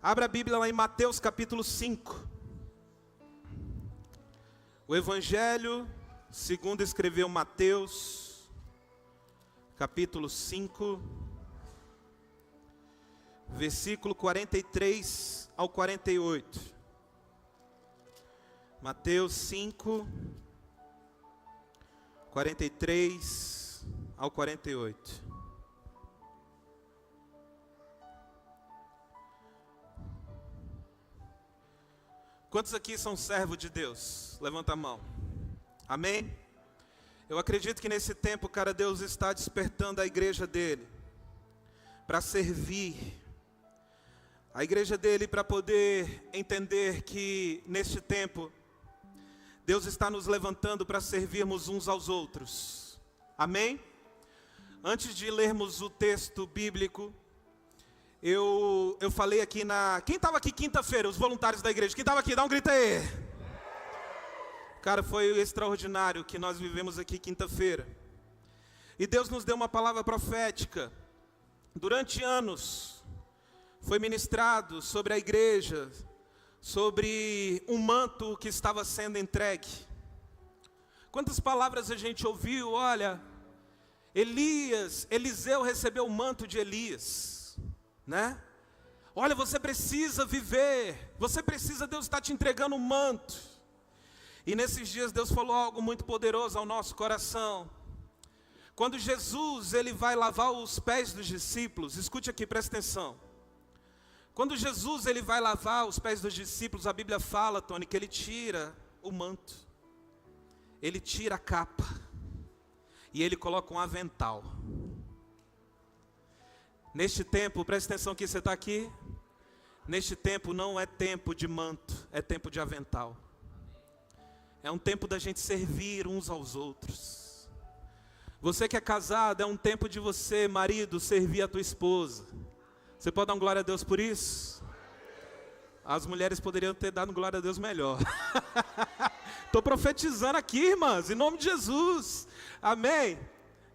Abra a Bíblia lá em Mateus capítulo 5. O Evangelho segundo escreveu Mateus, capítulo 5, versículo 43 ao 48. Mateus 5, 43 ao 48. Quantos aqui são servos de Deus? Levanta a mão. Amém? Eu acredito que nesse tempo, cara, Deus está despertando a igreja dele para servir. A igreja dele para poder entender que neste tempo Deus está nos levantando para servirmos uns aos outros. Amém? Antes de lermos o texto bíblico, eu falei aqui Quem estava aqui quinta-feira? Os voluntários da igreja. Quem estava aqui? Dá um grito aí. Cara, foi extraordinário que nós vivemos aqui quinta-feira. E Deus nos deu uma palavra profética. Durante anos, foi ministrado sobre a igreja, sobre um manto que estava sendo entregue. Quantas palavras a gente ouviu? Olha, Eliseu recebeu o manto de Elias. Né? Olha, você precisa viver, Deus está te entregando um manto. E nesses dias Deus falou algo muito poderoso ao nosso coração. Quando Jesus ele vai lavar os pés dos discípulos, escute aqui, presta atenção. Quando Jesus ele vai lavar os pés dos discípulos, a Bíblia fala, Tony, que ele tira o manto, ele tira a capa e ele coloca um avental. Neste tempo, presta atenção que você está aqui. Neste tempo não é tempo de manto, é tempo de avental. É um tempo da gente servir uns aos outros. Você que é casado, é um tempo de você, marido, servir a tua esposa. Você pode dar um glória a Deus por isso? As mulheres poderiam ter dado glória a Deus melhor. Estou profetizando aqui, irmãs, em nome de Jesus. Amém?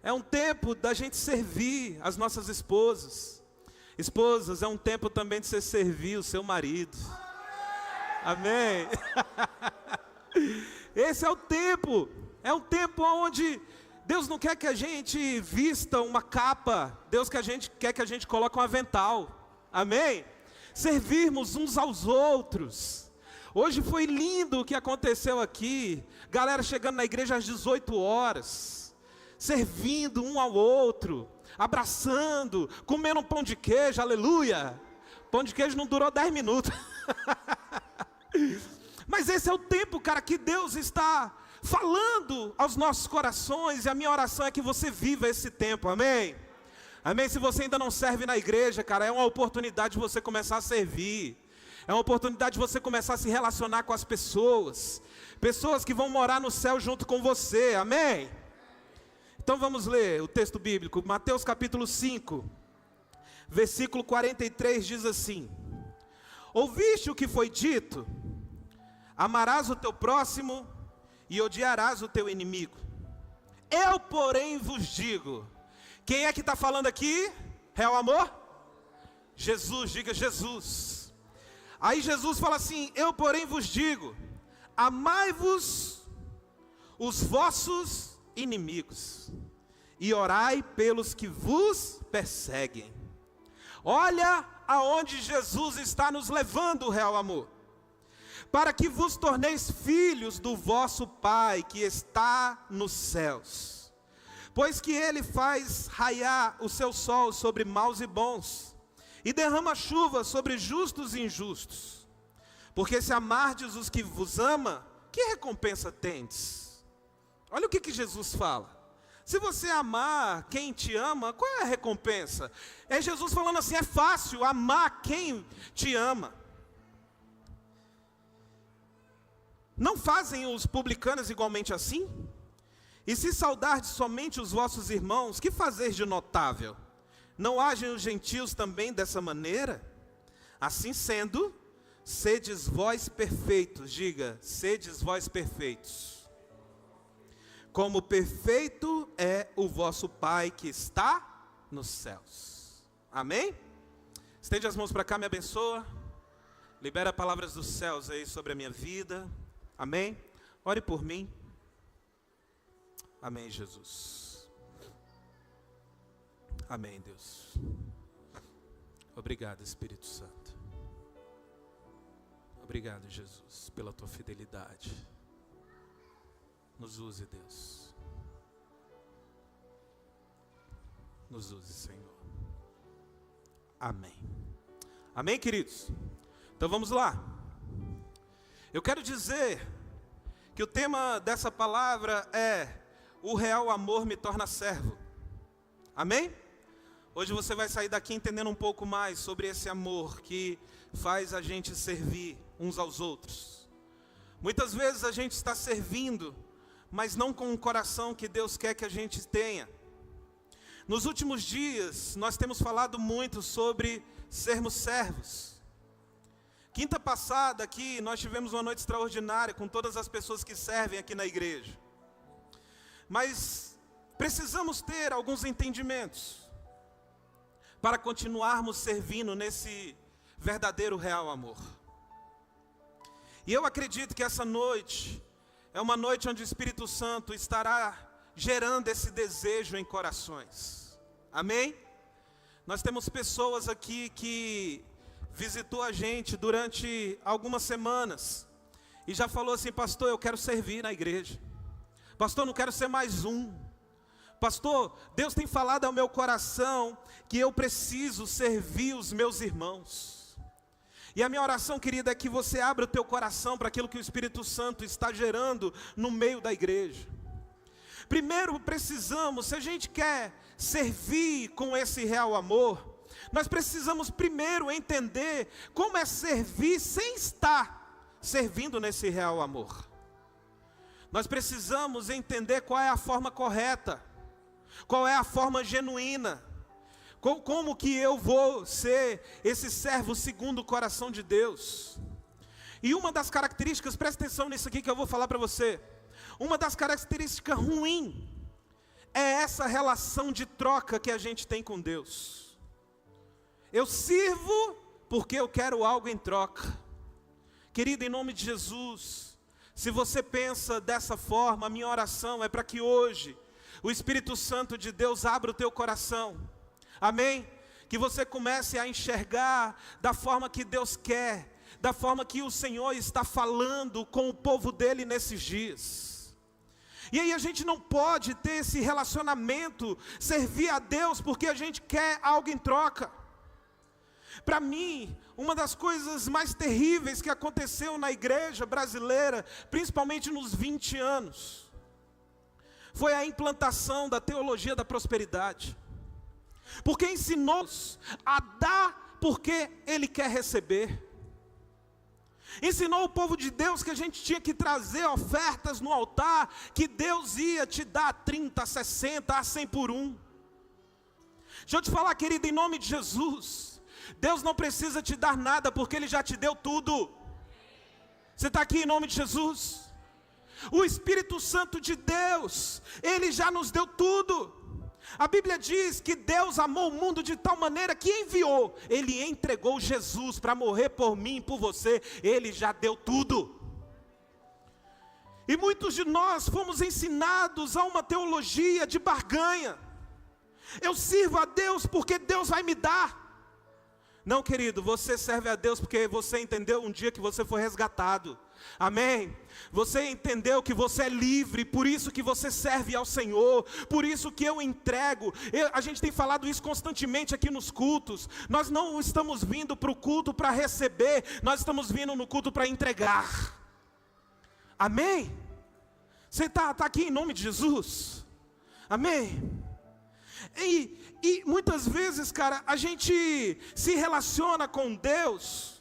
É um tempo da gente servir as nossas esposas. Esposas, é um tempo também de você servir o seu marido. Amém? Esse é o tempo. É um tempo onde Deus não quer que a gente vista uma capa. Deus quer que a gente coloque um avental. Amém? Servirmos uns aos outros. Hoje foi lindo o que aconteceu aqui. Galera chegando na igreja às 18 horas. Servindo um ao outro, abraçando, comendo um pão de queijo, aleluia. Pão de queijo não durou 10 minutos. Mas esse é o tempo, cara, que Deus está falando aos nossos corações. E a minha oração é que você viva esse tempo, amém? Amém? Se você ainda não serve na igreja, cara, é uma oportunidade de você começar a servir. É uma oportunidade de você começar a se relacionar com as pessoas. Pessoas que vão morar no céu junto com você, amém? Então vamos ler o texto bíblico, Mateus capítulo 5, versículo 43 diz assim: Ouviste o que foi dito? Amarás o teu próximo e odiarás o teu inimigo. Eu, porém, vos digo. Quem é que está falando aqui? Real amor? Jesus, diga Jesus. Aí Jesus fala assim: eu, porém, vos digo, amai-vos os vossos inimigos e orai pelos que vos perseguem. Olha aonde Jesus está nos levando, real amor. Para que vos torneis filhos do vosso Pai que está nos céus. Pois que ele faz raiar o seu sol sobre maus e bons, e derrama chuva sobre justos e injustos. Porque se amardes os que vos ama, que recompensa tendes? Olha o que Jesus fala. Se você amar quem te ama, qual é a recompensa? É Jesus falando assim, é fácil amar quem te ama. Não fazem os publicanos igualmente assim? E se saudardes somente os vossos irmãos, que fazeis de notável? Não agem os gentios também dessa maneira? Assim sendo, sedes vós perfeitos. Diga, sedes vós perfeitos. Como perfeito é o vosso Pai que está nos céus. Amém? Estende as mãos para cá, me abençoa. Libera palavras dos céus aí sobre a minha vida. Amém? Ore por mim. Amém, Jesus. Amém, Deus. Obrigado, Espírito Santo. Obrigado, Jesus, pela tua fidelidade. Nos use, Deus. Nos use, Senhor. Amém. Amém, queridos? Então vamos lá. Eu quero dizer que o tema dessa palavra é: o real amor me torna servo. Amém? Hoje você vai sair daqui entendendo um pouco mais sobre esse amor que faz a gente servir uns aos outros. Muitas vezes a gente está servindo, mas não com o coração que Deus quer que a gente tenha. Nos últimos dias, nós temos falado muito sobre sermos servos. Quinta passada aqui, nós tivemos uma noite extraordinária com todas as pessoas que servem aqui na igreja. Mas precisamos ter alguns entendimentos para continuarmos servindo nesse verdadeiro real amor. E eu acredito que essa noite é uma noite onde o Espírito Santo estará gerando esse desejo em corações. Amém? Nós temos pessoas aqui que visitou a gente durante algumas semanas e já falou assim: pastor, eu quero servir na igreja. Pastor, não quero ser mais um. Pastor, Deus tem falado ao meu coração que eu preciso servir os meus irmãos. E a minha oração, querida, é que você abra o teu coração para aquilo que o Espírito Santo está gerando no meio da igreja. Primeiro precisamos, se a gente quer servir com esse real amor, nós precisamos primeiro entender como é servir sem estar servindo nesse real amor. Nós precisamos entender qual é a forma correta, qual é a forma genuína, como que eu vou ser esse servo segundo o coração de Deus. E uma das características, presta atenção nisso aqui que eu vou falar para você. Uma das características ruins é essa relação de troca que a gente tem com Deus. Eu sirvo porque eu quero algo em troca. Querido, em nome de Jesus, se você pensa dessa forma, a minha oração é para que hoje o Espírito Santo de Deus abra o teu coração. Amém? Que você comece a enxergar da forma que Deus quer, da forma que o Senhor está falando com o povo dele nesses dias. E aí a gente não pode ter esse relacionamento, servir a Deus porque a gente quer algo em troca. Para mim, uma das coisas mais terríveis que aconteceu na igreja brasileira, principalmente nos 20 anos, foi a implantação da teologia da prosperidade. Porque ensinou-nos a dar porque Ele quer receber. Ensinou o povo de Deus que a gente tinha que trazer ofertas no altar, que Deus ia te dar 30, 60, a 100 por um. Deixa eu te falar, querido, em nome de Jesus, Deus não precisa te dar nada, porque Ele já te deu tudo. Você está aqui em nome de Jesus? O Espírito Santo de Deus, Ele já nos deu tudo. A Bíblia diz que Deus amou o mundo de tal maneira que enviou. Ele entregou Jesus para morrer por mim e por você. Ele já deu tudo. E muitos de nós fomos ensinados a uma teologia de barganha. Eu sirvo a Deus porque Deus vai me dar. Não, querido, você serve a Deus porque você entendeu um dia que você foi resgatado. Amém? Você entendeu que você é livre, por isso que você serve ao Senhor, por isso que eu entrego. A gente tem falado isso constantemente aqui nos cultos. Nós não estamos vindo para o culto para receber, nós estamos vindo no culto para entregar. Amém? Você está aqui em nome de Jesus? Amém? E muitas vezes, cara, a gente se relaciona com Deus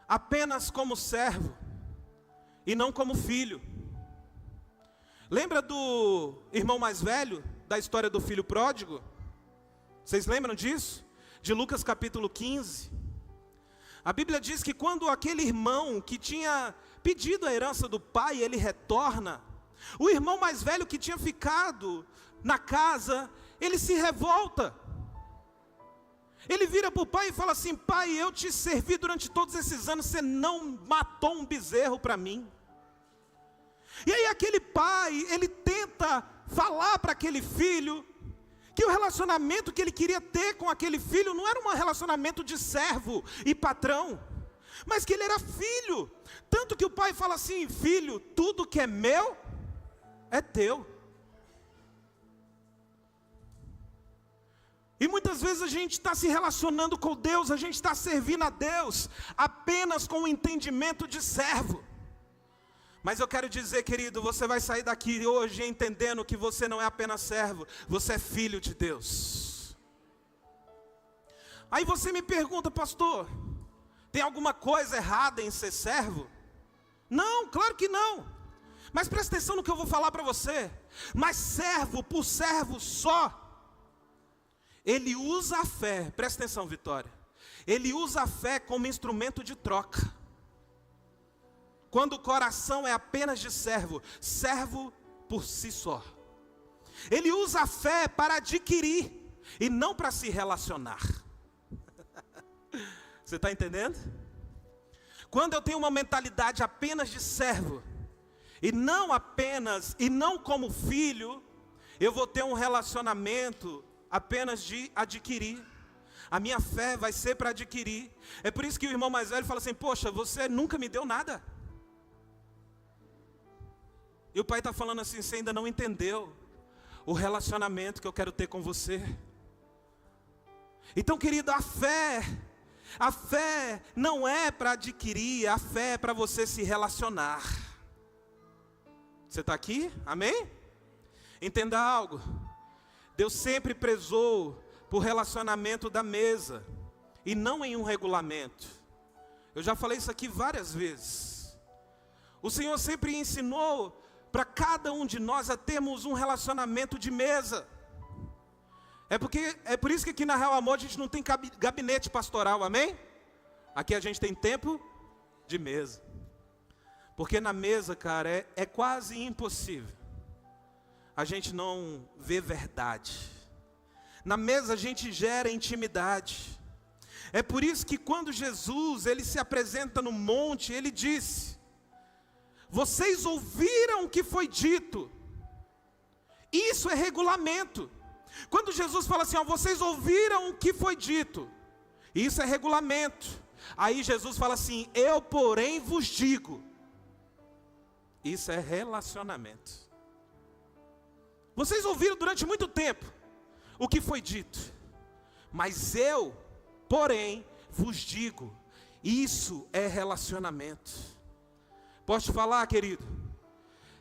apenas como servo e não como filho. Lembra do irmão mais velho, da história do filho pródigo? Vocês lembram disso? De Lucas capítulo 15. A Bíblia diz que quando aquele irmão que tinha pedido a herança do pai, ele retorna, o irmão mais velho que tinha ficado na casa, ele se revolta. Ele vira para o pai e fala assim: pai, eu te servi durante todos esses anos, você não matou um bezerro para mim. E aí aquele pai, ele tenta falar para aquele filho que o relacionamento que ele queria ter com aquele filho não era um relacionamento de servo e patrão, mas que ele era filho. Tanto que o pai fala assim: filho, tudo que é meu é teu. E muitas vezes a gente está se relacionando com Deus, a gente está servindo a Deus apenas com o entendimento de servo. Mas eu quero dizer, querido, você vai sair daqui hoje entendendo que você não é apenas servo, você é filho de Deus. Aí você me pergunta: pastor, tem alguma coisa errada em ser servo? Não, claro que não. Mas presta atenção no que eu vou falar para você. Mas servo por servo só, ele usa a fé, presta atenção, Vitória, ele usa a fé como instrumento de troca. Quando o coração é apenas de servo, servo por si só. Ele usa a fé para adquirir e não para se relacionar. Você está entendendo? Quando eu tenho uma mentalidade apenas de servo, e não como filho, eu vou ter um relacionamento apenas de adquirir. A minha fé vai ser para adquirir. É por isso que o irmão mais velho fala assim: poxa, você nunca me deu nada. E o pai está falando assim: você ainda não entendeu o relacionamento que eu quero ter com você. Então, querido, a fé não é para adquirir, a fé é para você se relacionar. Você está aqui? Amém? Entenda algo. Deus sempre prezou por relacionamento da mesa, e não em um regulamento. Eu já falei isso aqui várias vezes. O Senhor sempre ensinou para cada um de nós a termos um relacionamento de mesa. É por isso que aqui na Real Amor a gente não tem gabinete pastoral, amém? Aqui a gente tem tempo de mesa. Porque na mesa, cara, é quase impossível a gente não vê verdade. Na mesa a gente gera intimidade. É por isso que quando Jesus, ele se apresenta no monte, ele disse: vocês ouviram o que foi dito. Isso é regulamento. Quando Jesus fala assim: ó, vocês ouviram o que foi dito, isso é regulamento. Aí Jesus fala assim: eu porém vos digo. Isso é relacionamento. Vocês ouviram durante muito tempo o que foi dito, mas eu, porém, vos digo. Isso é relacionamento. Posso te falar, querido?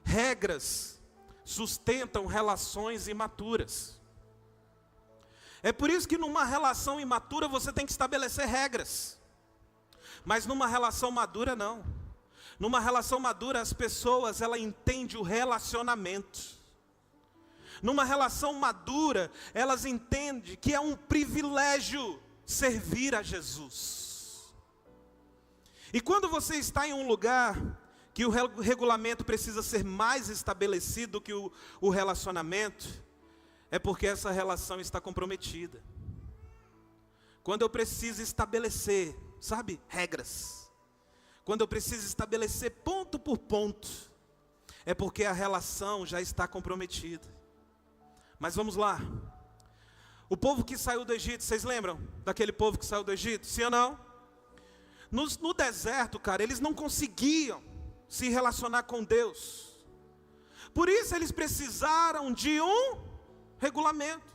Regras sustentam relações imaturas. É por isso que numa relação imatura você tem que estabelecer regras. Mas numa relação madura não. Numa relação madura as pessoas, ela entende o relacionamento. Numa relação madura, elas entendem que é um privilégio servir a Jesus. E quando você está em um lugar que o regulamento precisa ser mais estabelecido do que o relacionamento, é porque essa relação está comprometida. Quando eu preciso estabelecer, sabe, regras, quando eu preciso estabelecer ponto por ponto, é porque a relação já está comprometida. Mas vamos lá. O povo que saiu do Egito, vocês lembram daquele povo que saiu do Egito? Sim ou não? No deserto, cara, eles não conseguiam se relacionar com Deus. Por isso eles precisaram de um regulamento.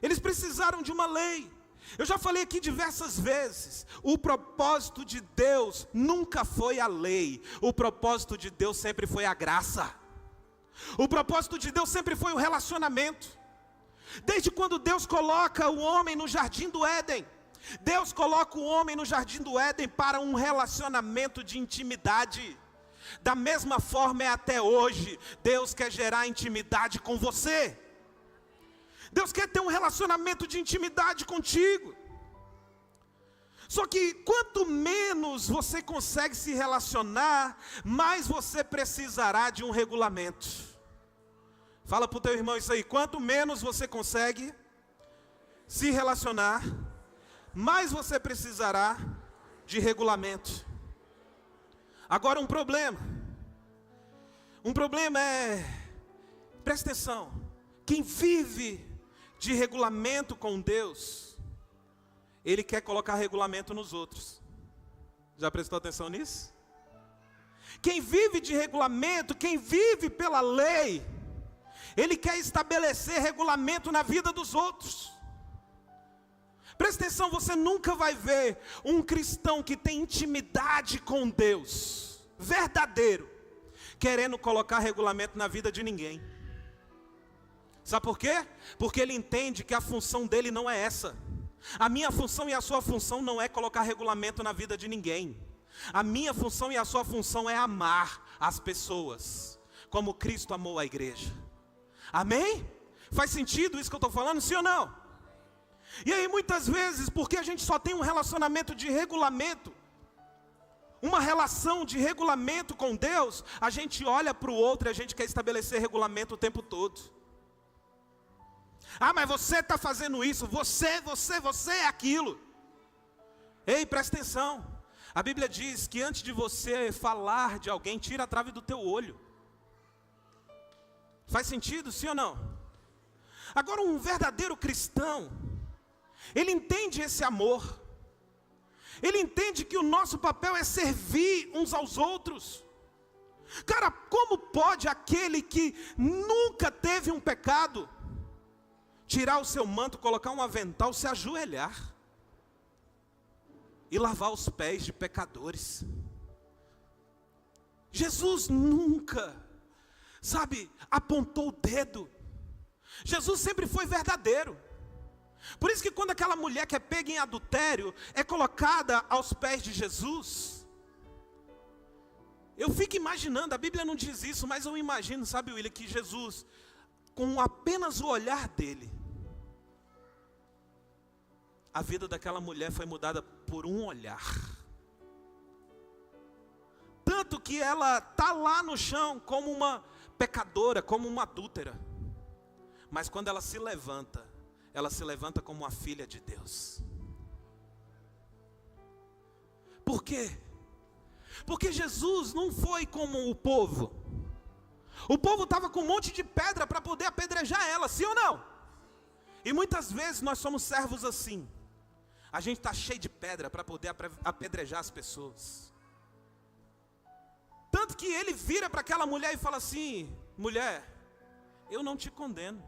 Eles precisaram de uma lei. Eu já falei aqui diversas vezes, o propósito de Deus nunca foi a lei. O propósito de Deus sempre foi a graça. O propósito de Deus sempre foi o relacionamento. Desde quando Deus coloca o homem no jardim do Éden, Deus coloca o homem no jardim do Éden para um relacionamento de intimidade. Da mesma forma é até hoje. Deus quer gerar intimidade com você. Deus quer ter um relacionamento de intimidade contigo. Só que quanto menos você consegue se relacionar, mais você precisará de um regulamento. Fala para o teu irmão isso aí: quanto menos você consegue se relacionar, mais você precisará de regulamento. Agora um problema presta atenção, quem vive de regulamento com Deus, ele quer colocar regulamento nos outros. Já prestou atenção nisso? Quem vive de regulamento, quem vive pela lei, ele quer estabelecer regulamento na vida dos outros. Presta atenção, você nunca vai ver um cristão que tem intimidade com Deus, verdadeiro, querendo colocar regulamento na vida de ninguém. Sabe por quê? Porque ele entende que a função dele não é essa. A minha função e a sua função não é colocar regulamento na vida de ninguém. A minha função e a sua função é amar as pessoas, como Cristo amou a igreja. Amém? Faz sentido isso que eu estou falando, sim ou não? E aí muitas vezes, porque a gente só tem um relacionamento de regulamento, uma relação de regulamento com Deus, a gente olha para o outro e a gente quer estabelecer regulamento o tempo todo. Ah, mas você está fazendo isso, você é aquilo. Ei, presta atenção. A Bíblia diz que antes de você falar de alguém, tira a trave do teu olho. Faz sentido, sim ou não? Agora, um verdadeiro cristão, ele entende esse amor. Ele entende que o nosso papel é servir uns aos outros. Cara, como pode aquele que nunca teve um pecado, tirar o seu manto, colocar um avental, se ajoelhar e lavar os pés de pecadores? Jesus nunca, apontou o dedo. Jesus sempre foi verdadeiro. Por isso que quando aquela mulher que é pega em adultério é colocada aos pés de Jesus, eu fico imaginando, a Bíblia não diz isso, mas eu imagino, William, que Jesus, com apenas o olhar dele, a vida daquela mulher foi mudada por um olhar. Tanto que ela está lá no chão como uma pecadora, como uma adúltera. Mas quando ela se levanta como uma filha de Deus. Por quê? Porque Jesus não foi como o povo. O povo estava com um monte de pedra para poder apedrejar ela, sim ou não? E muitas vezes nós somos servos assim. A gente está cheio de pedra para poder apedrejar as pessoas. Tanto que ele vira para aquela mulher e fala assim: mulher, eu não te condeno.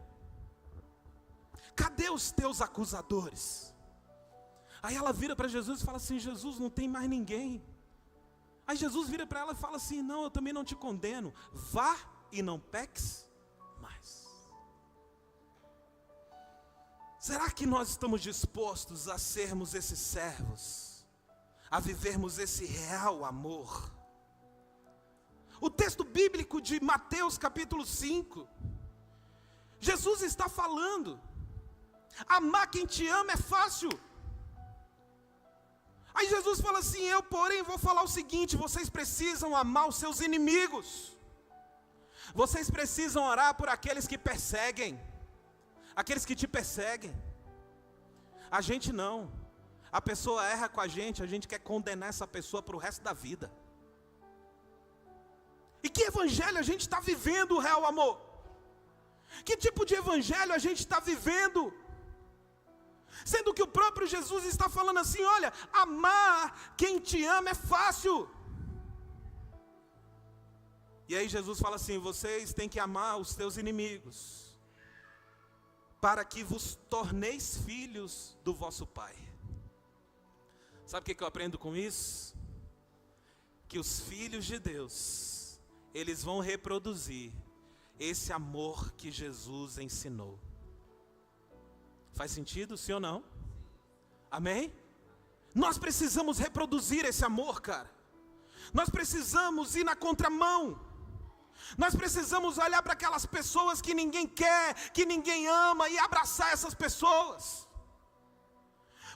Cadê os teus acusadores? Aí ela vira para Jesus e fala assim: Jesus, não tem mais ninguém. Aí Jesus vira para ela e fala assim: não, eu também não te condeno. Vá e não peques mais. Será que nós estamos dispostos a sermos esses servos? A vivermos esse real amor? O texto bíblico de Mateus capítulo 5, Jesus está falando: amar quem te ama é fácil. Aí Jesus fala assim: eu porém vou falar o seguinte, vocês precisam amar os seus inimigos. Vocês precisam orar por aqueles que perseguem, aqueles que te perseguem. A gente não. A pessoa erra com a gente quer condenar essa pessoa para o resto da vida. E que evangelho a gente está vivendo, o real amor? Que tipo de evangelho a gente está vivendo? Sendo que o próprio Jesus está falando assim: olha, amar quem te ama é fácil. E aí Jesus fala assim: vocês têm que amar os seus inimigos, para que vos torneis filhos do vosso Pai. Sabe o que eu aprendo com isso? Que os filhos de Deus, eles vão reproduzir esse amor que Jesus ensinou. Faz sentido, sim ou não? Amém? Nós precisamos reproduzir esse amor, cara. Nós precisamos ir na contramão. Nós precisamos olhar para aquelas pessoas que ninguém quer, que ninguém ama, e abraçar essas pessoas.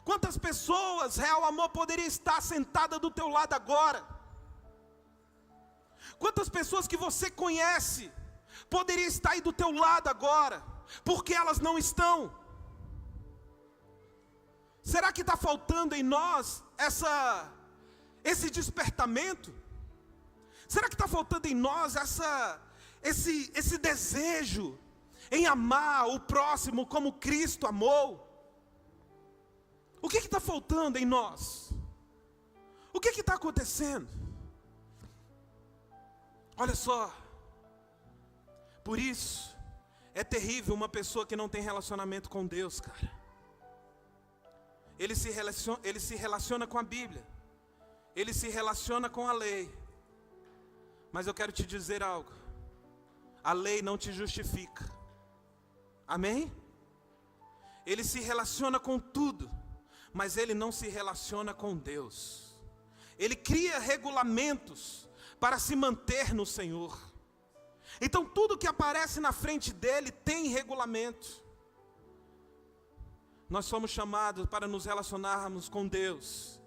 Quantas pessoas, real amor, poderia estar sentada do teu lado agora? Quantas pessoas que você conhece poderia estar aí do teu lado agora, porque elas não estão? Será que está faltando em nós esse despertamento? Será que está faltando em nós esse desejo em amar o próximo como Cristo amou? O que está faltando em nós? O que está acontecendo? Olha só, por isso é terrível uma pessoa que não tem relacionamento com Deus, cara. Ele se relaciona com a Bíblia, ele se relaciona com a lei, mas eu quero te dizer algo: a lei não te justifica, amém? Ele se relaciona com tudo, mas ele não se relaciona com Deus. Ele cria regulamentos para se manter no Senhor. Então tudo que aparece na frente dele tem regulamento. Nós somos chamados para nos relacionarmos com Deus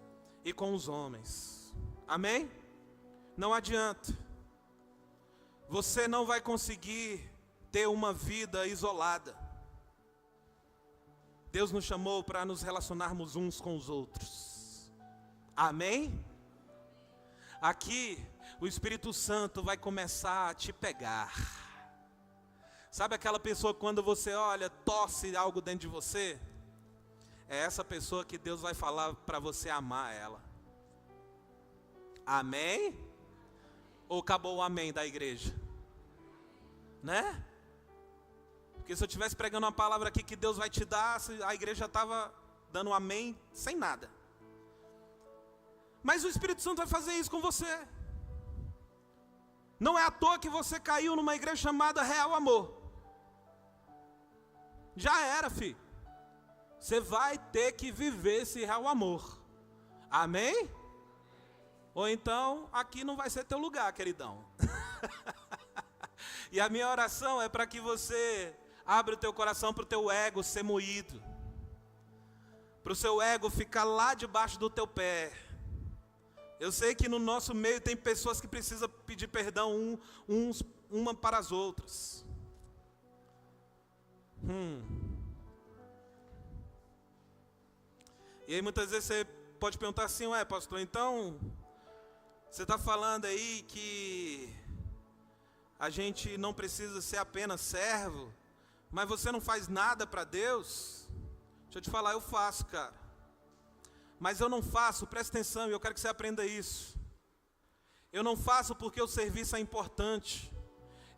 e com os homens, amém? Não adianta, você não vai conseguir ter uma vida isolada. Deus nos chamou para nos relacionarmos uns com os outros, amém? Aqui o Espírito Santo vai começar a te pegar. Sabe aquela pessoa que quando você olha, tosse algo dentro de você? É essa pessoa que Deus vai falar para você amar ela. Amém? Ou acabou o amém da igreja? Né? Porque se eu estivesse pregando uma palavra aqui que Deus vai te dar, a igreja estava dando um amém sem nada. Mas o Espírito Santo vai fazer isso com você. Não é à toa que você caiu numa igreja chamada Real Amor. Já era, filho. Você vai ter que viver esse real amor, amém? Ou então, aqui não vai ser teu lugar, queridão. E a minha oração é para que você abra o teu coração para o teu ego ser moído, para o seu ego ficar lá debaixo do teu pé. Eu sei que no nosso meio tem pessoas que precisam pedir perdão uma para as outras. E aí muitas vezes você pode perguntar assim: ué, pastor, então você está falando aí que a gente não precisa ser apenas servo, mas você não faz nada para Deus? Deixa eu te falar, eu faço, cara. Mas eu não faço, presta atenção, e eu quero que você aprenda isso. Eu não faço porque o serviço é importante.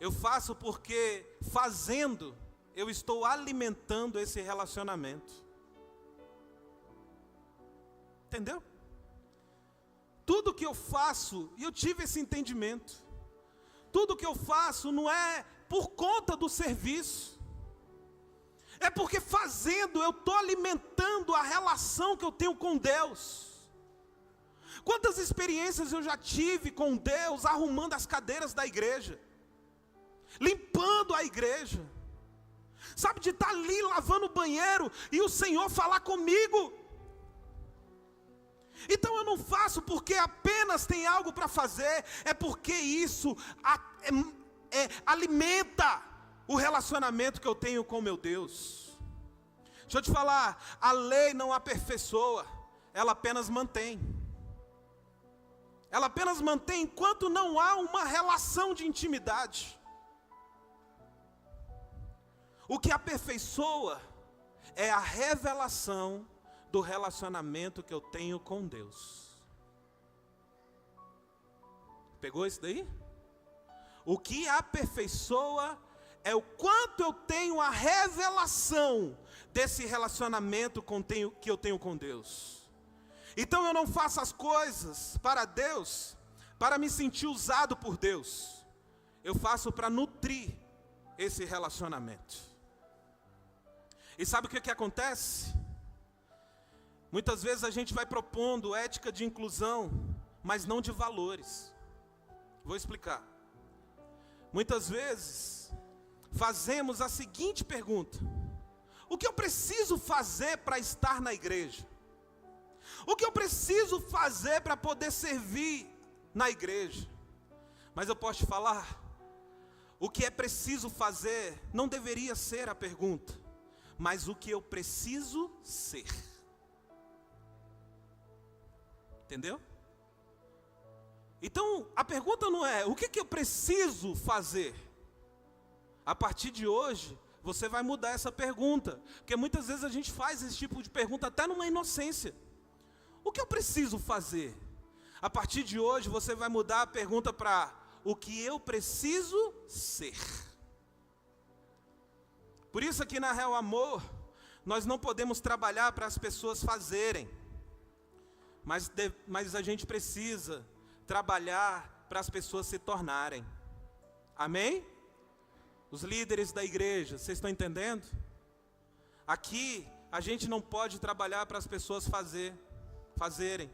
Eu faço porque, fazendo, eu estou alimentando esse relacionamento. Entendeu? Tudo que eu faço, e eu tive esse entendimento, tudo que eu faço não é por conta do serviço, é porque fazendo eu estou alimentando a relação que eu tenho com Deus. Quantas experiências eu já tive com Deus, arrumando as cadeiras da igreja, limpando a igreja, sabe, de estar ali lavando o banheiro e o Senhor falar comigo. Então eu não faço porque apenas tem algo para fazer, é porque isso alimenta o relacionamento que eu tenho com meu Deus. Deixa eu te falar, a lei não aperfeiçoa, ela apenas mantém. Ela apenas mantém enquanto não há uma relação de intimidade. O que aperfeiçoa é a revelação do relacionamento que eu tenho com Deus. Pegou isso daí? O que aperfeiçoa é o quanto eu tenho a revelação desse relacionamento que eu tenho com Deus. Então eu não faço as coisas para Deus, para me sentir usado por Deus. Eu faço para nutrir esse relacionamento. E sabe o que acontece? Muitas vezes a gente vai propondo ética de inclusão, mas não de valores. Vou explicar. Muitas vezes fazemos a seguinte pergunta: o que eu preciso fazer para estar na igreja? O que eu preciso fazer para poder servir na igreja? Mas eu posso te falar, o que é preciso fazer não deveria ser a pergunta, mas o que eu preciso ser. Entendeu? Então, a pergunta não é, o que eu preciso fazer? A partir de hoje, você vai mudar essa pergunta. Porque muitas vezes a gente faz esse tipo de pergunta até numa inocência. O que eu preciso fazer? A partir de hoje, você vai mudar a pergunta para o que eu preciso ser. Por isso aqui na Real Amor, nós não podemos trabalhar para as pessoas fazerem. Mas a gente precisa trabalhar para as pessoas se tornarem. Amém? Os líderes da igreja, vocês estão entendendo? Aqui, a gente não pode trabalhar para as pessoas fazerem.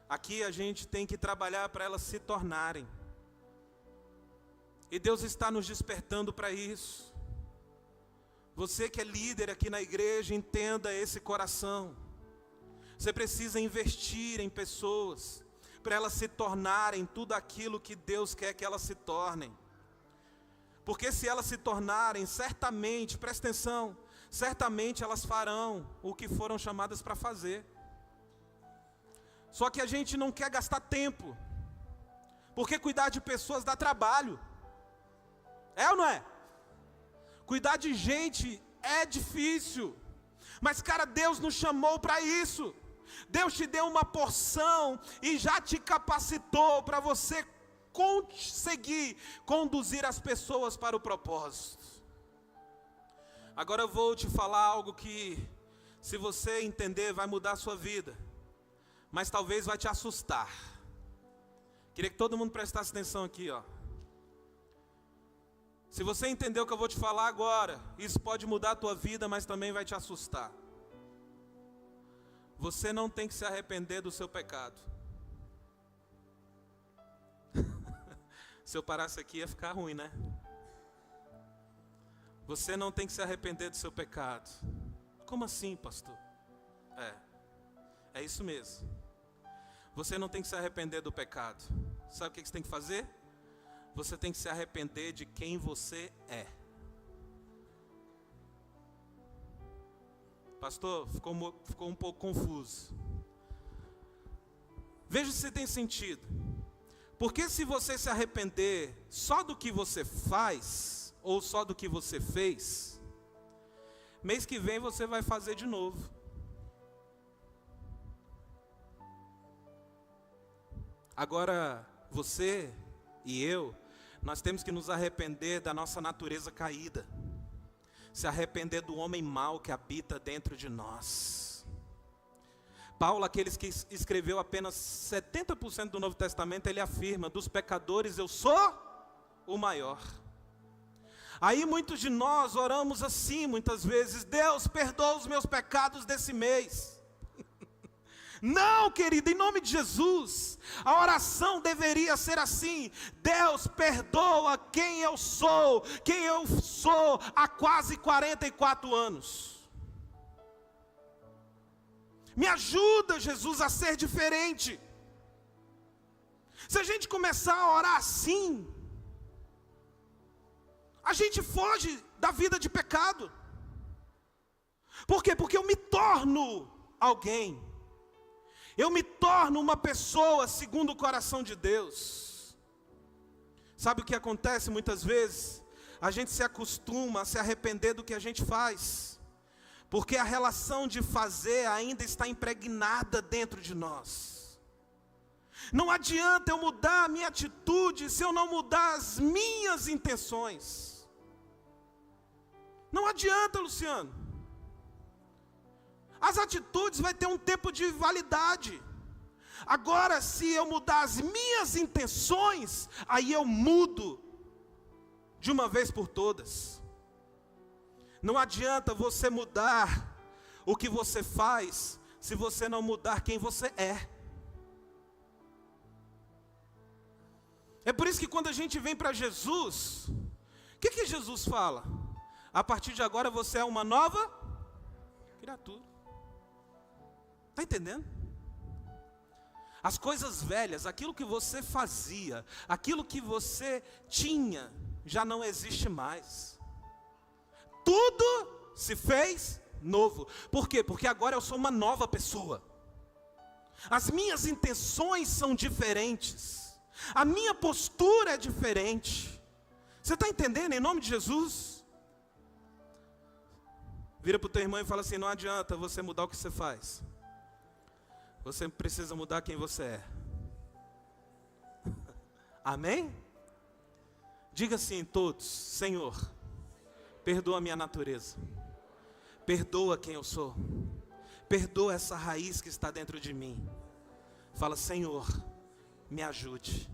Aqui a gente tem que trabalhar para elas se tornarem. E Deus está nos despertando para isso. Você que é líder aqui na igreja, entenda esse coração. Você precisa investir em pessoas, para elas se tornarem tudo aquilo que Deus quer que elas se tornem. Porque se elas se tornarem, certamente, presta atenção, certamente elas farão o que foram chamadas para fazer. Só que a gente não quer gastar tempo, porque cuidar de pessoas dá trabalho. É ou não é? Cuidar de gente é difícil. Mas cara, Deus nos chamou para isso. Deus te deu uma porção e já te capacitou para você conseguir conduzir as pessoas para o propósito. Agora eu vou te falar algo que, se você entender, vai mudar a sua vida, mas talvez vai te assustar. Queria que todo mundo prestasse atenção aqui, ó. Se você entender o que eu vou te falar agora, isso pode mudar a tua vida, mas também vai te assustar. Você não tem que se arrepender do seu pecado. Se eu parasse aqui ia ficar ruim, né? Você não tem que se arrepender do seu pecado. Como assim, pastor? É isso mesmo. Você não tem que se arrepender do pecado. Sabe o que você tem que fazer? Você tem que se arrepender de quem você é. Pastor, ficou um pouco confuso. Veja se tem sentido. Porque se você se arrepender só do que você faz, ou só do que você fez, mês que vem você vai fazer de novo. Agora, você e eu, nós temos que nos arrepender da nossa natureza caída. Se arrepender do homem mau que habita dentro de nós. Paulo, aqueles que escreveu apenas 70% do Novo Testamento, ele afirma: dos pecadores eu sou o maior. Aí muitos de nós oramos assim muitas vezes: Deus, perdoa os meus pecados desse mês. Não, querido, em nome de Jesus, a oração deveria ser assim: Deus, perdoa quem eu sou há quase 44 anos. Me ajuda, Jesus, a ser diferente. Se a gente começar a orar assim, a gente foge da vida de pecado. Por quê? Porque eu me torno alguém. Eu me torno uma pessoa segundo o coração de Deus. Sabe o que acontece muitas vezes? A gente se acostuma a se arrepender do que a gente faz, porque a relação de fazer ainda está impregnada dentro de nós. Não adianta eu mudar a minha atitude se eu não mudar as minhas intenções. Não adianta, Luciano. As atitudes vai ter um tempo de validade. Agora, se eu mudar as minhas intenções, aí eu mudo de uma vez por todas. Não adianta você mudar o que você faz, se você não mudar quem você é. É por isso que quando a gente vem para Jesus, o que Jesus fala? A partir de agora você é uma nova criatura. Está entendendo? As coisas velhas, aquilo que você fazia, aquilo que você tinha, já não existe mais. Tudo se fez novo. Por quê? Porque agora eu sou uma nova pessoa. As minhas intenções são diferentes. A minha postura é diferente. Você está entendendo, em nome de Jesus? Vira para o teu irmão e fala assim: não adianta você mudar o que você faz. Você precisa mudar quem você é. Amém? Diga assim todos: Senhor, perdoa a minha natureza. Perdoa quem eu sou. Perdoa essa raiz que está dentro de mim. Fala: Senhor, me ajude.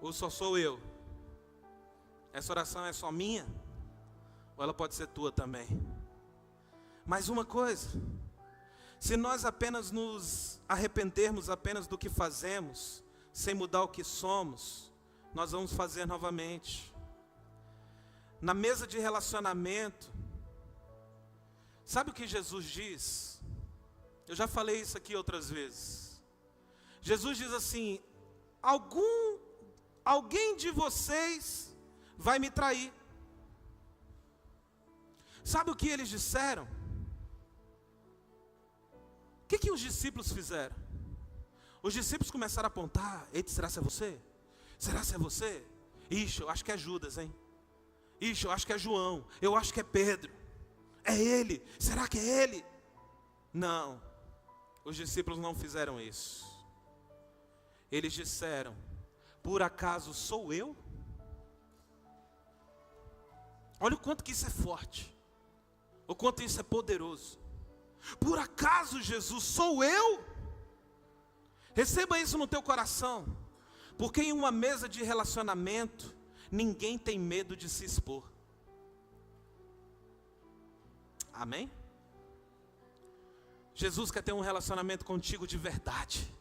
Ou só sou eu? Essa oração é só minha? Ou ela pode ser tua também? Mais uma coisa: se nós apenas nos arrependermos apenas do que fazemos, sem mudar o que somos, nós vamos fazer novamente. Na mesa de relacionamento, sabe o que Jesus diz? Eu já falei isso aqui outras vezes. Jesus diz assim: alguém de vocês vai me trair. Sabe o que eles disseram? O que os discípulos fizeram? Os discípulos começaram a apontar: eita, será que é você? Será que é você? Ixi, eu acho que é Judas, hein? Ixi, eu acho que é João. Eu acho que é Pedro. É ele. Será que é ele? Não. Os discípulos não fizeram isso. Eles disseram: por acaso sou eu? Olha o quanto que isso é forte. O quanto isso é poderoso. Por acaso, Jesus, sou eu? Receba isso no teu coração. Porque em uma mesa de relacionamento, ninguém tem medo de se expor. Amém? Jesus quer ter um relacionamento contigo de verdade.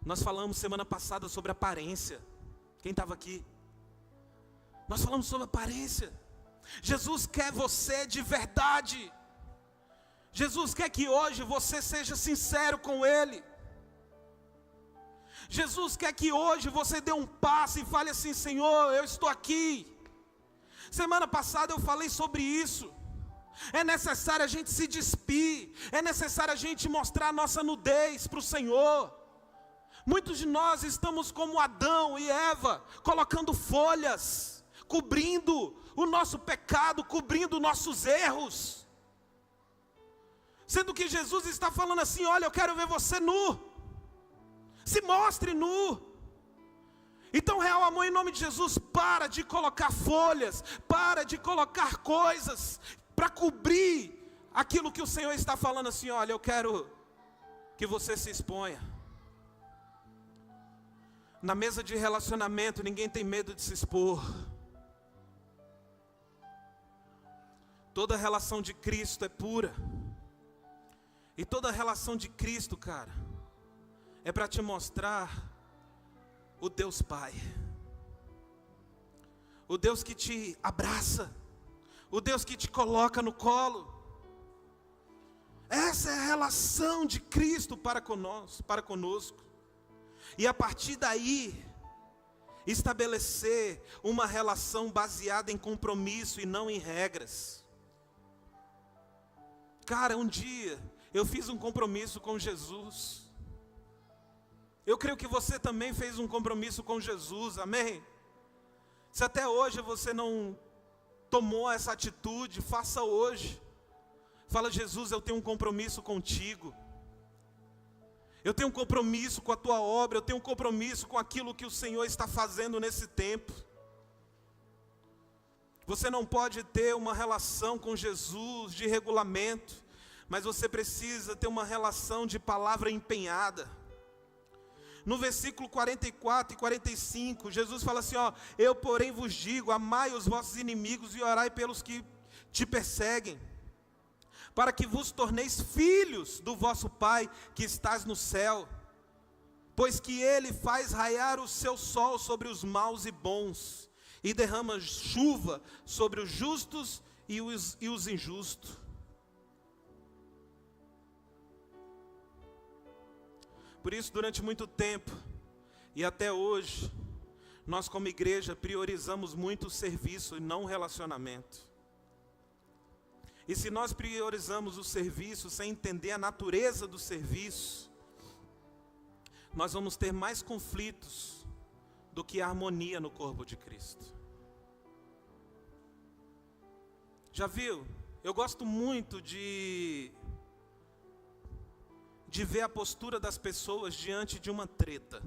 Nós falamos semana passada sobre aparência. Quem estava aqui? Nós falamos sobre aparência. Jesus quer você de verdade. Jesus quer que hoje você seja sincero com Ele. Jesus quer que hoje você dê um passo e fale assim: Senhor, eu estou aqui. Semana passada eu falei sobre isso. É necessário a gente se despir. É necessário a gente mostrar a nossa nudez para o Senhor. Muitos de nós estamos como Adão e Eva, colocando folhas, cobrindo o nosso pecado, cobrindo nossos erros. Sendo que Jesus está falando assim: olha, eu quero ver você nu. Se mostre nu. Então, real amor, em nome de Jesus, para de colocar folhas, para de colocar coisas para cobrir aquilo que o Senhor está falando assim: olha, eu quero que você se exponha. Na mesa de relacionamento, ninguém tem medo de se expor. Toda relação de Cristo é pura. E toda relação de Cristo, cara, é para te mostrar o Deus Pai. O Deus que te abraça. O Deus que te coloca no colo. Essa é a relação de Cristo para conosco. E a partir daí, estabelecer uma relação baseada em compromisso e não em regras. Cara, um dia eu fiz um compromisso com Jesus. Eu creio que você também fez um compromisso com Jesus, amém? Se até hoje você não tomou essa atitude, faça hoje. Fala: Jesus, eu tenho um compromisso contigo. Eu tenho um compromisso com a tua obra, eu tenho um compromisso com aquilo que o Senhor está fazendo nesse tempo. Você não pode ter uma relação com Jesus de regulamento, mas você precisa ter uma relação de palavra empenhada. No versículo 44 e 45, Jesus fala assim: ó, eu porém vos digo, amai os vossos inimigos e orai pelos que te perseguem, para que vos torneis filhos do vosso Pai que estás no céu, pois que Ele faz raiar o seu sol sobre os maus e bons, e derrama chuva sobre os justos e os injustos. Por isso, durante muito tempo, e até hoje, nós como igreja priorizamos muito o serviço e não o relacionamento. E se nós priorizamos o serviço sem entender a natureza do serviço, nós vamos ter mais conflitos do que harmonia no corpo de Cristo. Já viu? Eu gosto muito de ver a postura das pessoas diante de uma treta.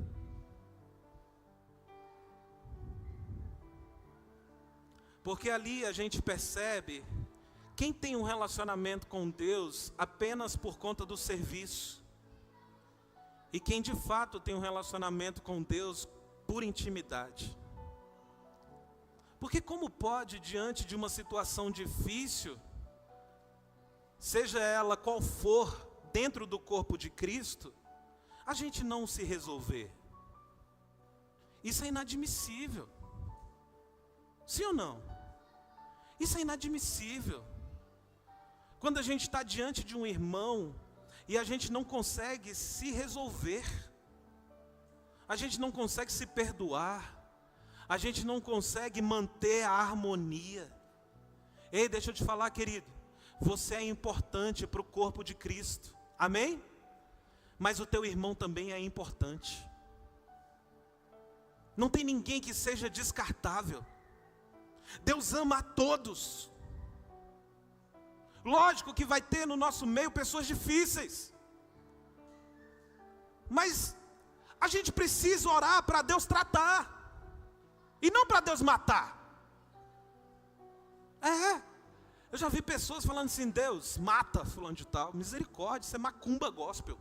Porque ali a gente percebe quem tem um relacionamento com Deus apenas por conta do serviço, e quem de fato tem um relacionamento com Deus por intimidade. Porque como pode, diante de uma situação difícil, seja ela qual for, dentro do corpo de Cristo, a gente não se resolver? Isso é inadmissível. Sim ou não? Isso é inadmissível. Quando a gente está diante de um irmão e a gente não consegue se resolver, a gente não consegue se perdoar, a gente não consegue manter a harmonia. Ei, deixa eu te falar, querido, você é importante para o corpo de Cristo, amém? Mas o teu irmão também é importante. Não tem ninguém que seja descartável. Deus ama a todos. Lógico que vai ter no nosso meio pessoas difíceis, mas a gente precisa orar para Deus tratar, e não para Deus matar. Eu já vi pessoas falando assim: Deus, mata fulano de tal. Misericórdia, isso é macumba gospel.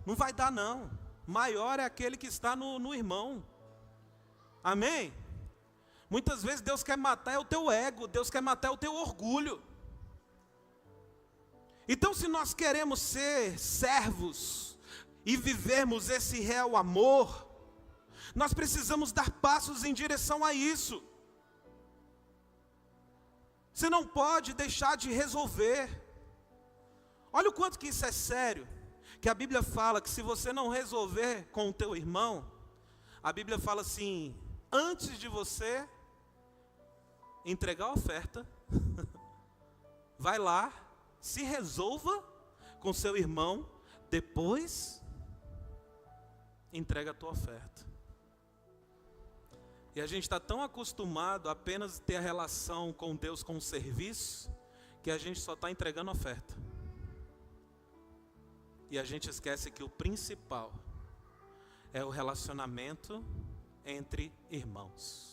Não vai dar não. Maior é aquele que está no irmão. Amém? Muitas vezes Deus quer matar é o teu ego, Deus quer matar é o teu orgulho. Então, se nós queremos ser servos e vivermos esse real amor, nós precisamos dar passos em direção a isso. Você não pode deixar de resolver. Olha o quanto que isso é sério, que a Bíblia fala que se você não resolver com o teu irmão, a Bíblia fala assim: antes de você entregar a oferta, vai lá, se resolva com seu irmão, depois entrega a tua oferta. E a gente está tão acostumado a apenas ter a relação com Deus com o serviço, que a gente só está entregando a oferta. E a gente esquece que o principal é o relacionamento entre irmãos.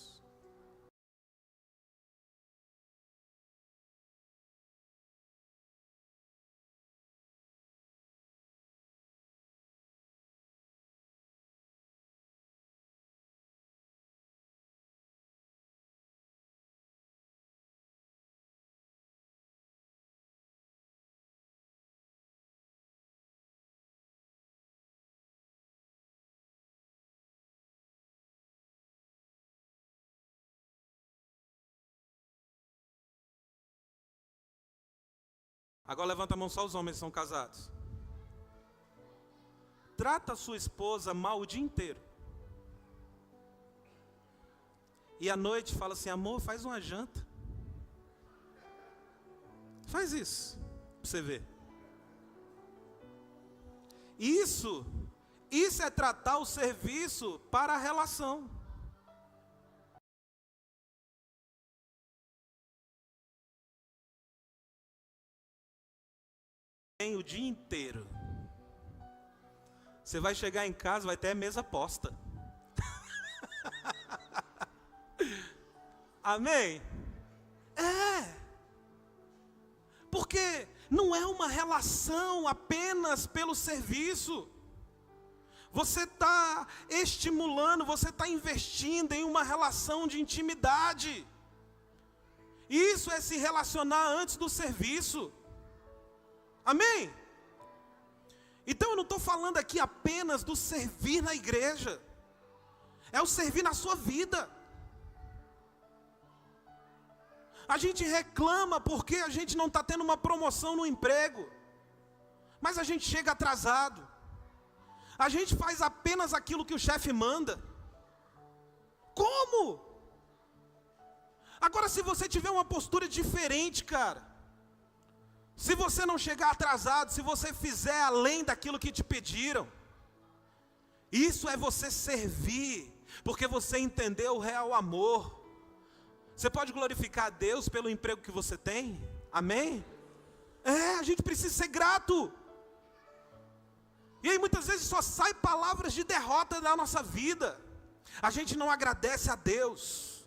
Agora levanta a mão só os homens que são casados. Trata a sua esposa mal o dia inteiro. E à noite fala assim: amor, faz uma janta. Faz isso, para você ver. Isso é tratar o serviço para a relação. O dia inteiro. Você vai chegar em casa, vai ter a mesa posta. Amém? Porque não é uma relação apenas pelo serviço. Você está estimulando, você está investindo em uma relação de intimidade. Isso é se relacionar antes do serviço. Amém? Então eu não estou falando aqui apenas do servir na igreja. É o servir na sua vida. A gente reclama porque a gente não está tendo uma promoção no emprego, mas a gente chega atrasado. A gente faz apenas aquilo que o chefe manda. Como? Agora, se você tiver uma postura diferente, cara, se você não chegar atrasado, se você fizer além daquilo que te pediram, isso é você servir, porque você entendeu o real amor. Você pode glorificar a Deus pelo emprego que você tem? Amém? A gente precisa ser grato. E aí muitas vezes só sai palavras de derrota da nossa vida. A gente não agradece a Deus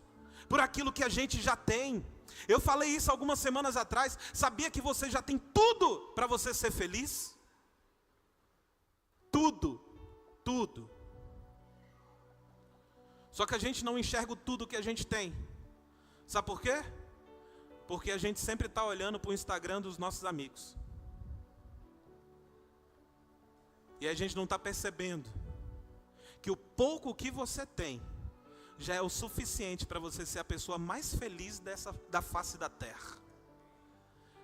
por aquilo que a gente já tem. Eu falei isso algumas semanas atrás. Sabia que você já tem tudo para você ser feliz? Tudo. Só que a gente não enxerga tudo que a gente tem. Sabe por quê? Porque a gente sempre está olhando para o Instagram dos nossos amigos. E a gente não está percebendo que o pouco que você tem já é o suficiente para você ser a pessoa mais feliz da face da terra.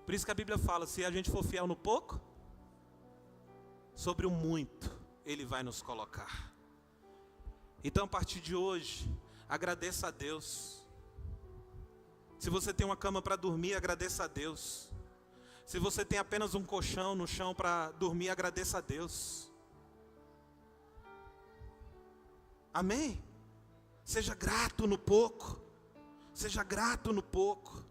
Por isso que a Bíblia fala, se a gente for fiel no pouco, sobre o muito Ele vai nos colocar. Então, a partir de hoje, agradeça a Deus. Se você tem uma cama para dormir, agradeça a Deus. Se você tem apenas um colchão no chão para dormir, agradeça a Deus. Amém? Seja grato no pouco. Seja grato no pouco.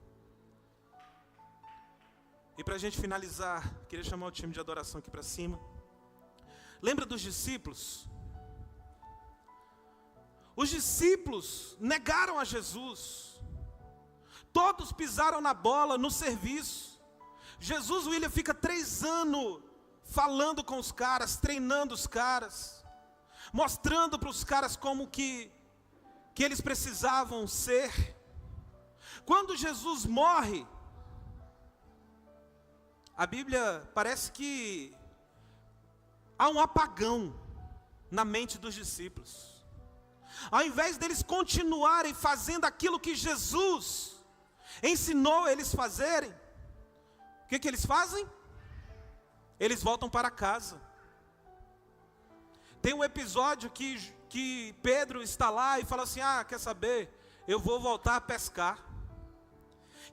E para a gente finalizar, queria chamar o time de adoração aqui para cima. Lembra dos discípulos? Os discípulos negaram a Jesus. Todos pisaram na bola no serviço. Jesus, William, fica 3 anos falando com os caras, treinando os caras, mostrando para os caras como que eles precisavam ser. Quando Jesus morre, a Bíblia parece que há um apagão na mente dos discípulos. Ao invés deles continuarem fazendo aquilo que Jesus ensinou eles fazerem, o que eles fazem? Eles voltam para casa. Tem um episódio que Pedro está lá e fala assim, quer saber? Eu vou voltar a pescar.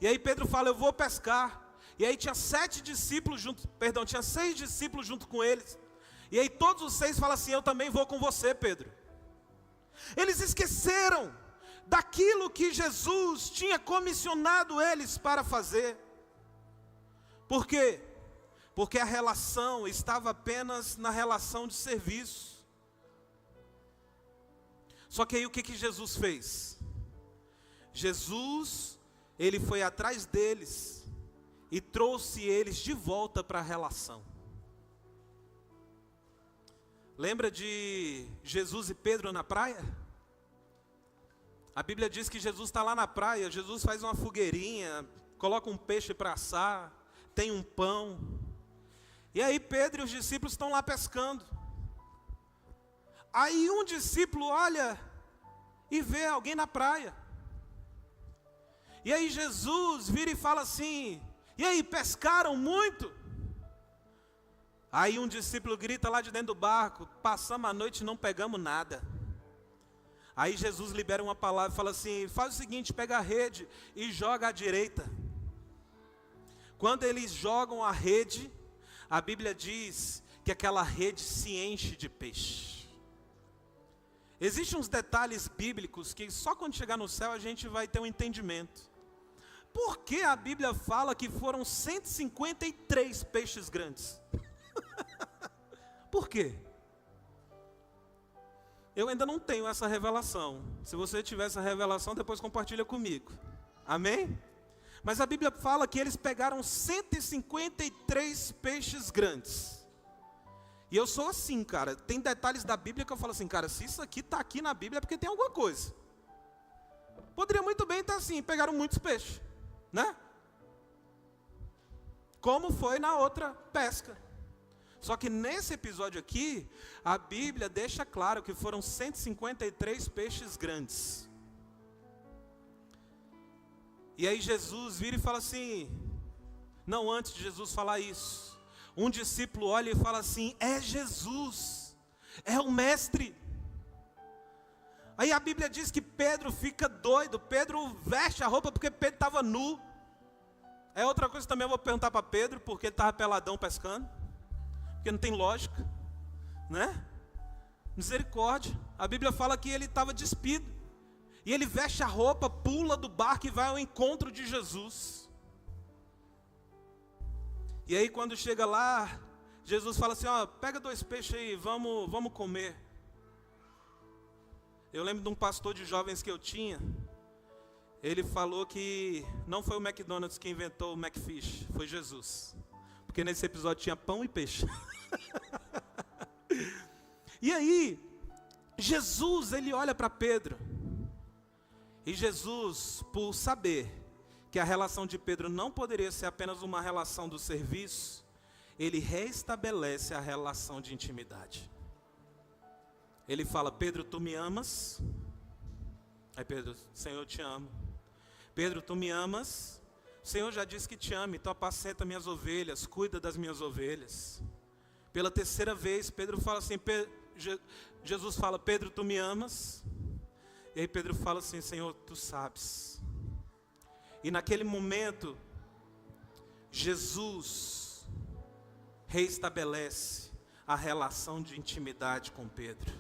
E aí Pedro fala, eu vou pescar. E aí tinha 6 discípulos junto com eles. E aí todos os 6 falam assim, eu também vou com você, Pedro. Eles esqueceram daquilo que Jesus tinha comissionado eles para fazer. Por quê? Porque a relação estava apenas na relação de serviço. Só que aí o que Jesus fez? Jesus, Ele foi atrás deles e trouxe eles de volta para a relação. Lembra de Jesus e Pedro na praia? A Bíblia diz que Jesus está lá na praia, Jesus faz uma fogueirinha, coloca um peixe para assar, tem um pão. E aí Pedro e os discípulos estão lá pescando. Aí um discípulo olha e vê alguém na praia. E aí Jesus vira e fala assim, e aí, pescaram muito? Aí um discípulo grita lá de dentro do barco, passamos a noite e não pegamos nada. Aí Jesus libera uma palavra e fala assim, faz o seguinte, pega a rede e joga à direita. Quando eles jogam a rede, a Bíblia diz que aquela rede se enche de peixe. Existem uns detalhes bíblicos que só quando chegar no céu a gente vai ter um entendimento. Por que a Bíblia fala que foram 153 peixes grandes? Por quê? Eu ainda não tenho essa revelação. Se você tiver essa revelação, depois compartilha comigo. Amém? Mas a Bíblia fala que eles pegaram 153 peixes grandes. E eu sou assim, cara. Tem detalhes da Bíblia que eu falo assim, cara, se isso aqui está aqui na Bíblia é porque tem alguma coisa. Poderia muito bem estar assim, pegaram muitos peixes, né? Como foi na outra pesca. Só que nesse episódio aqui, a Bíblia deixa claro que foram 153 peixes grandes. E aí Jesus vira e fala assim, não, antes de Jesus falar isso, um discípulo olha e fala assim, é Jesus, é o mestre. Aí a Bíblia diz que Pedro fica doido, Pedro veste a roupa porque Pedro estava nu. É outra coisa que também eu vou perguntar para Pedro, porque ele estava peladão pescando, porque não tem lógica, né? Misericórdia, a Bíblia fala que ele estava despido, e ele veste a roupa, pula do barco e vai ao encontro de Jesus. E aí quando chega lá, Jesus fala assim, ó, pega 2 peixes aí, vamos comer. Eu lembro de um pastor de jovens que eu tinha, ele falou que não foi o McDonald's que inventou o McFish, foi Jesus. Porque nesse episódio tinha pão e peixe. E aí, Jesus, ele olha para Pedro. E Jesus, por saber que a relação de Pedro não poderia ser apenas uma relação do serviço, ele reestabelece a relação de intimidade. Ele fala, Pedro, tu me amas? Aí Pedro, Senhor, eu te amo. Pedro, tu me amas? O Senhor já disse que te ama, então apacenta minhas ovelhas, cuida das minhas ovelhas. Pela 3ª vez, Pedro fala assim, Jesus fala, Pedro, tu me amas? E aí Pedro fala assim, Senhor, tu sabes. E naquele momento, Jesus reestabelece a relação de intimidade com Pedro.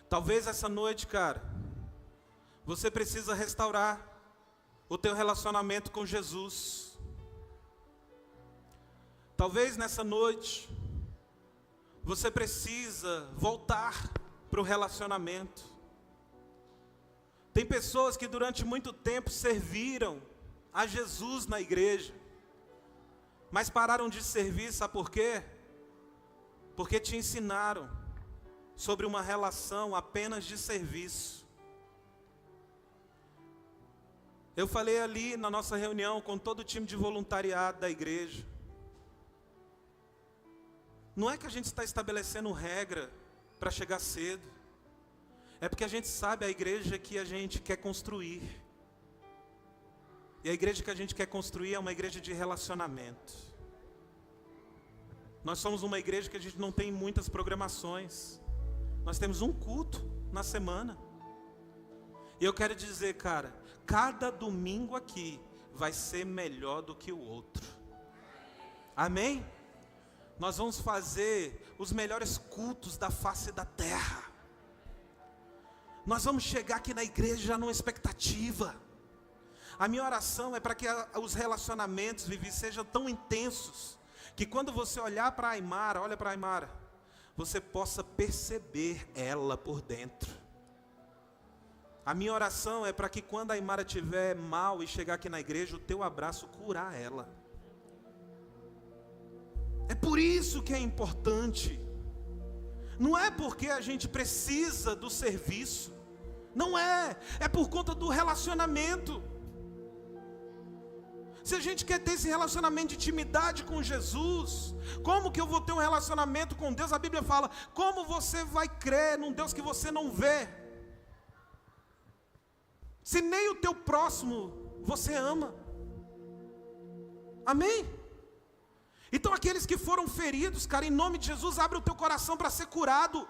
Talvez essa noite, cara, você precisa restaurar o teu relacionamento com Jesus. Talvez nessa noite, você precisa voltar para o relacionamento. Tem pessoas que durante muito tempo serviram a Jesus na igreja, mas pararam de servir, sabe por quê? Porque te ensinaram sobre uma relação apenas de serviço. Eu falei ali na nossa reunião com todo o time de voluntariado da igreja. Não é que a gente está estabelecendo regra para chegar cedo. É porque a gente sabe a igreja que a gente quer construir. E a igreja que a gente quer construir é uma igreja de relacionamento. Nós somos uma igreja que a gente não tem muitas programações. Nós temos um culto na semana. E eu quero dizer, cara, cada domingo aqui vai ser melhor do que o outro. Amém? Nós vamos fazer os melhores cultos da face da terra. Nós vamos chegar aqui na igreja já numa expectativa. A minha oração é para que os relacionamentos, Vivi, sejam tão intensos, que quando você olhar para a Aimara, olha para a Aimara, você possa perceber ela por dentro. A minha oração é para que quando a Aimara estiver mal e chegar aqui na igreja, o teu abraço curar ela. É por isso que é importante. Não é porque a gente precisa do serviço. Não é. É por conta do relacionamento. Se a gente quer ter esse relacionamento de intimidade com Jesus, como que eu vou ter um relacionamento com Deus? A Bíblia fala, como você vai crer num Deus que você não vê? Se nem o teu próximo você ama. Amém? Então aqueles que foram feridos, cara, em nome de Jesus, abre o teu coração para ser curado.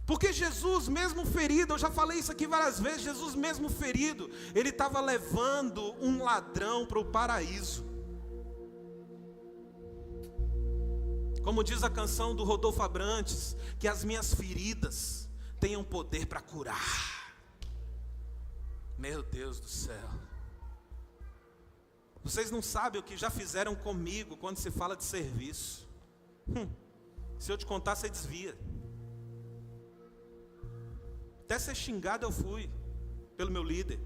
Porque Jesus mesmo ferido, eu já falei isso aqui várias vezes, Jesus mesmo ferido, ele estava levando um ladrão para o paraíso. Como diz a canção do Rodolfo Abrantes, que as minhas feridas tenham poder para curar. Meu Deus do céu. Vocês não sabem o que já fizeram comigo quando se fala de serviço. Se eu te contar, você desvia. Até ser xingado eu fui pelo meu líder.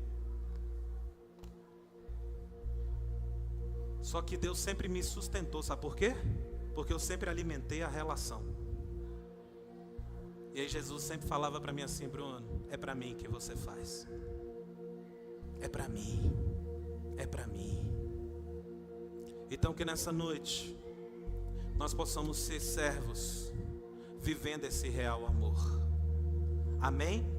Só que Deus sempre me sustentou, sabe por quê? Porque eu sempre alimentei a relação. E aí Jesus sempre falava para mim assim, Bruno, é para mim que você faz. É para mim. É para mim. Então que nessa noite nós possamos ser servos vivendo esse real amor. Amém?